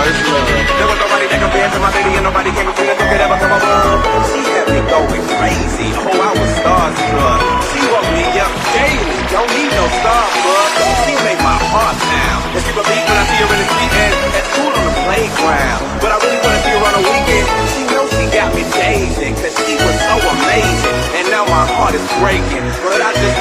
first love. There was nobody that compared to my lady, and nobody came between us who could ever come above. She had me going crazy, oh, I was starstruck. She woke me up daily, don't need no Starbucks. She made my heart pound, and she believe when I see her in the street and at school on the playground. But I really wanna see her on the weekend. She knows she got me dazing, cause she was so amazing. And now my heart is breaking, but I just